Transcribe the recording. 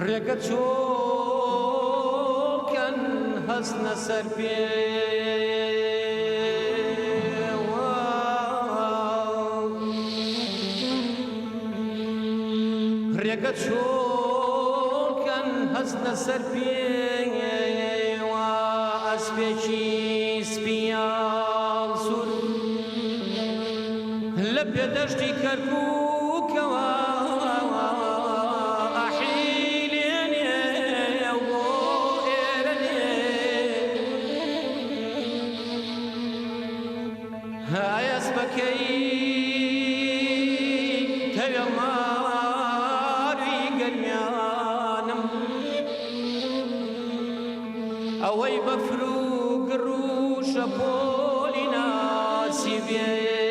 ڕێگە چۆکەن هەستنە سەر پێوە ڕێگە چۆکەن هەستنە سەر پێوە ئەسپێکی سپیان سوور لە پێدەشتی کەرکووکەوە ئەسپەکەی تەوێ ماروی گەرمیانم ئەوەی بەفر و گڕ و شەپۆلی ناسی بێ